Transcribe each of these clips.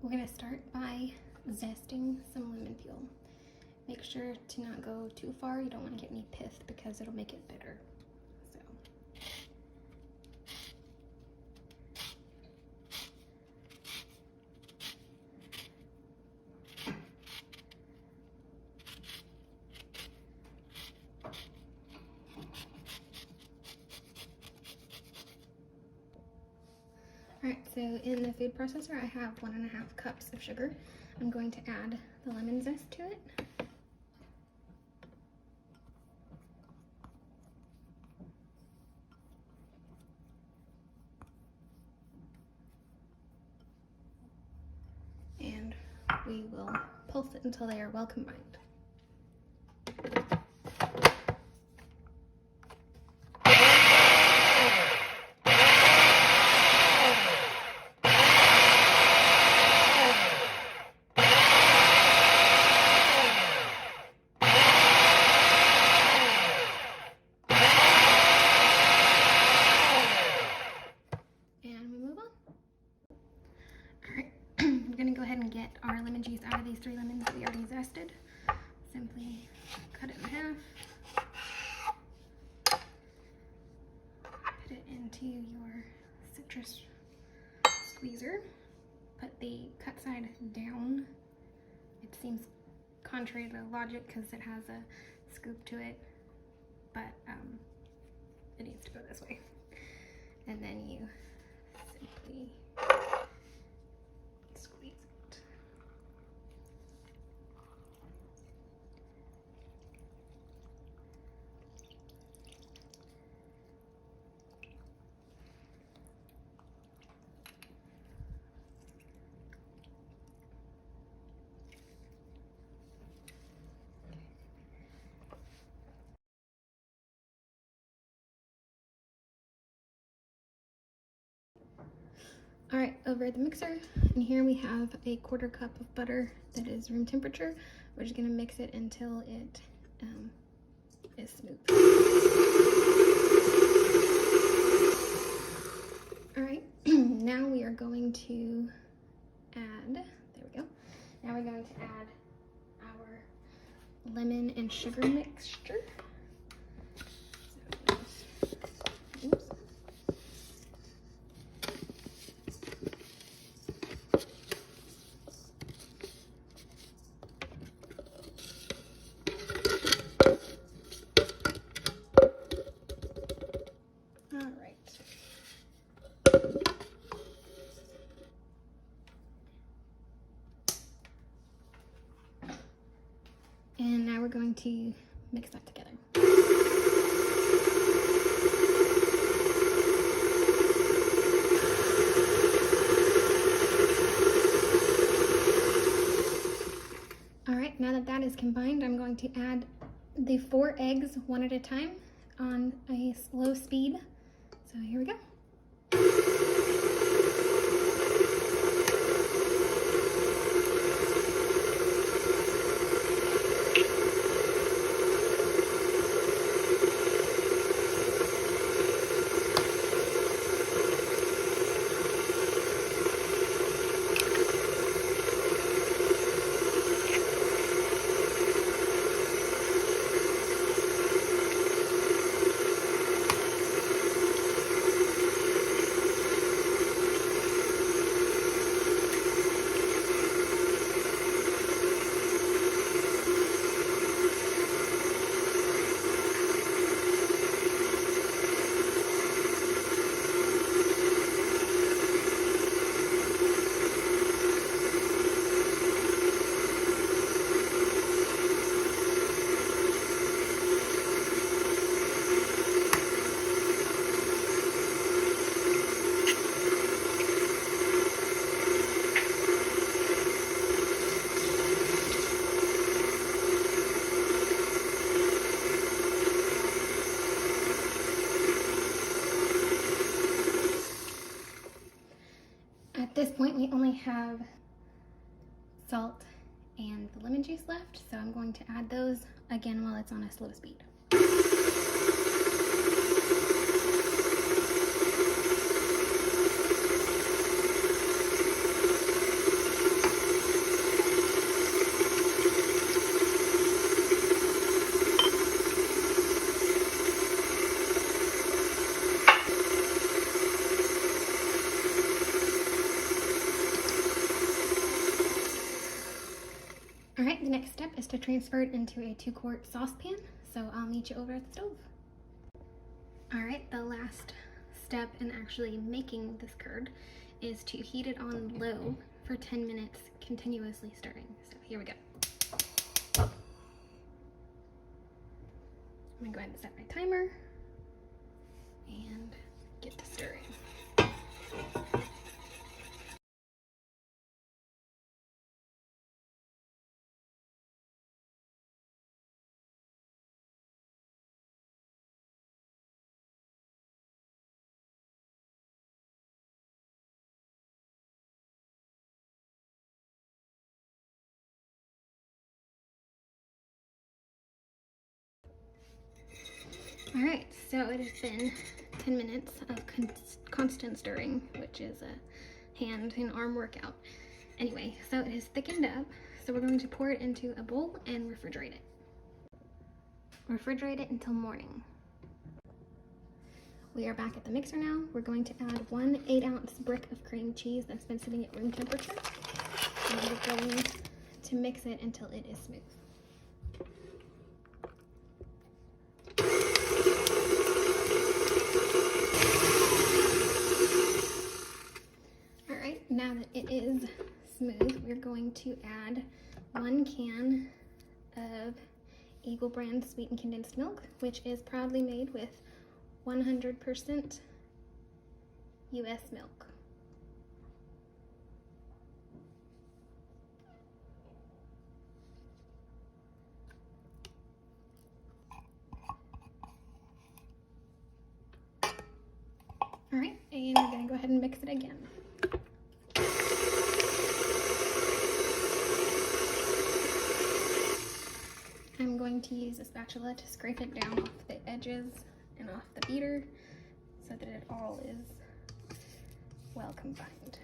We're going to start by zesting some lemon peel. Make sure to not go too far. You don't want to get any pith because it'll make it bitter. So. Alright, so in the food processor I have 1.5 cups of sugar. I'm going to add the lemon zest to it. And we will pulse it until they are well combined. We're going to go ahead and get our lemon juice out of these 3 lemons that we already zested. Simply cut it in half. Put it into your citrus squeezer. Put the cut side down. It seems contrary to logic because it has a scoop to it, but it needs to go this way. And then you simply squeeze it. All right, over the mixer, and here we have a 1/4 cup of butter that is room temperature. We're just gonna mix it until it is smooth. All right, now we are going to add, there we go. Now we're going to add our lemon and sugar mixture. Oops. And now we're going to mix that together. All right, now that that is combined, I'm going to add the 4 eggs one at a time on a slow speed. So here we go. At this point, we only have salt and the lemon juice left, so I'm going to add those again while it's on a slow speed. next step is to transfer it into a 2-quart saucepan, so I'll meet you over at the stove. Alright, the last step in actually making this curd is to heat it on low for 10 minutes, continuously stirring. So here we go. I'm gonna go ahead and set my timer and get to stirring. Alright, so it has been 10 minutes of constant stirring, which is a hand and arm workout. Anyway, so it has thickened up, so we're going to pour it into a bowl and refrigerate it. Refrigerate it until morning. We are back at the mixer now. We're going to add 1 8-ounce brick of cream cheese that's been sitting at room temperature. And we're going to mix it until it is smooth. Alright, now that it is smooth, we're going to add 1 can of Eagle brand sweetened condensed milk, which is proudly made with 100% US milk. All right, and we're gonna go ahead and mix it again. I'm going to use a spatula to scrape it down off the edges and off the beater so that it all is well combined.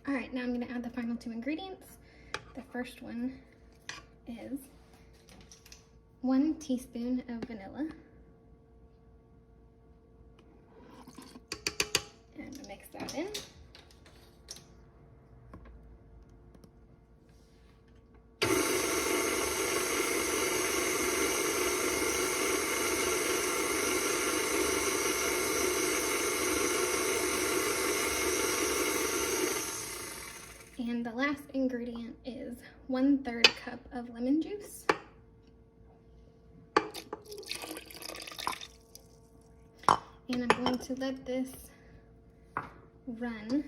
All right, now I'm gonna add the final 2 ingredients. The first one is 1 teaspoon of vanilla. And mix that in. And the last ingredient is 1/3 cup of lemon juice. And I'm going to let this run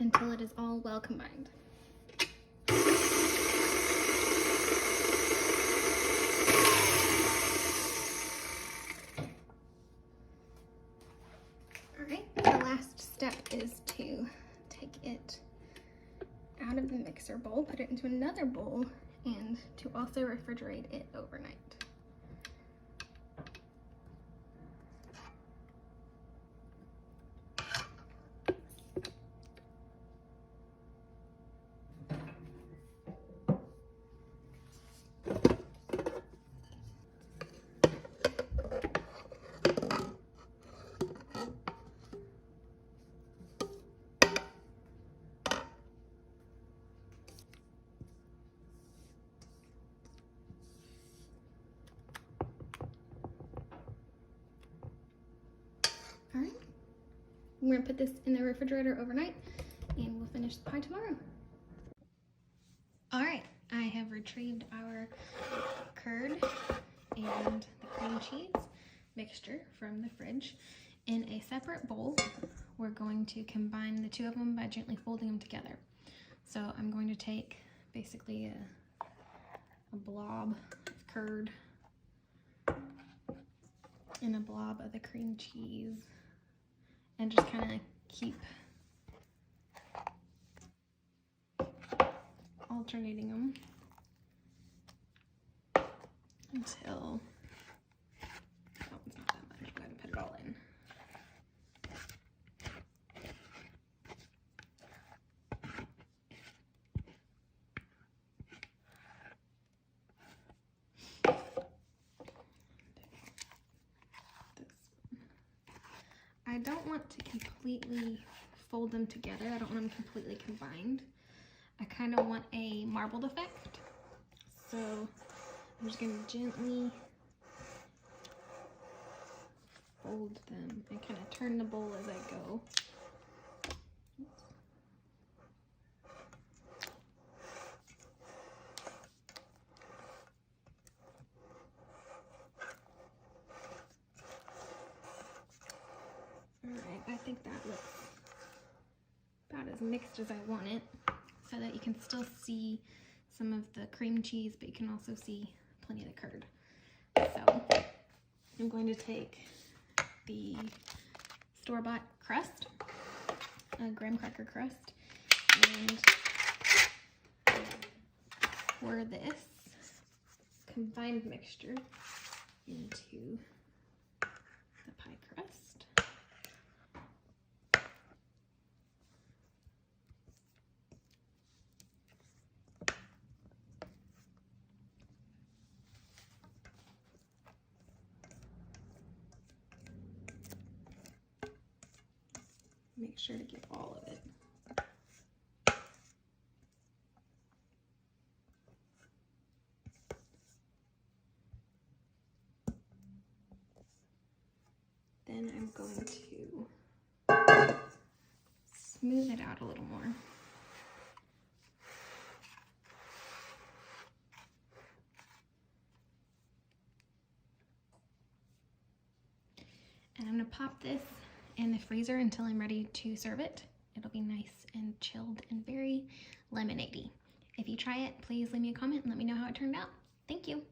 until it is all well combined. All right, the last step is to take it out of the mixer bowl, put it into another bowl, and to also refrigerate it overnight. All right, we're gonna put this in the refrigerator overnight and we'll finish the pie tomorrow. All right, I have retrieved our curd and the cream cheese mixture from the fridge. In a separate bowl, we're going to combine the 2 of them by gently folding them together. So I'm going to take basically a blob of curd and a blob of the cream cheese and just kind of keep alternating them until, oh, it's not that much, go ahead and put it all in. I don't want to completely fold them together. I don't want them completely combined. I kind of want a marbled effect. So I'm just going to gently fold them and kind of turn the bowl as I go. Alright, I think that looks about as mixed as I want it, so that you can still see some of the cream cheese, but you can also see plenty of the curd. So I'm going to take the store-bought crust, a graham cracker crust, and pour this combined mixture into the pie crust. Make sure to get all of it. Then I'm going to smooth it out a little more. And I'm going to pop this in the freezer until I'm ready to serve it. It'll be nice and chilled and very lemonade-y. If you try it, please leave me a comment and let me know how it turned out. Thank you.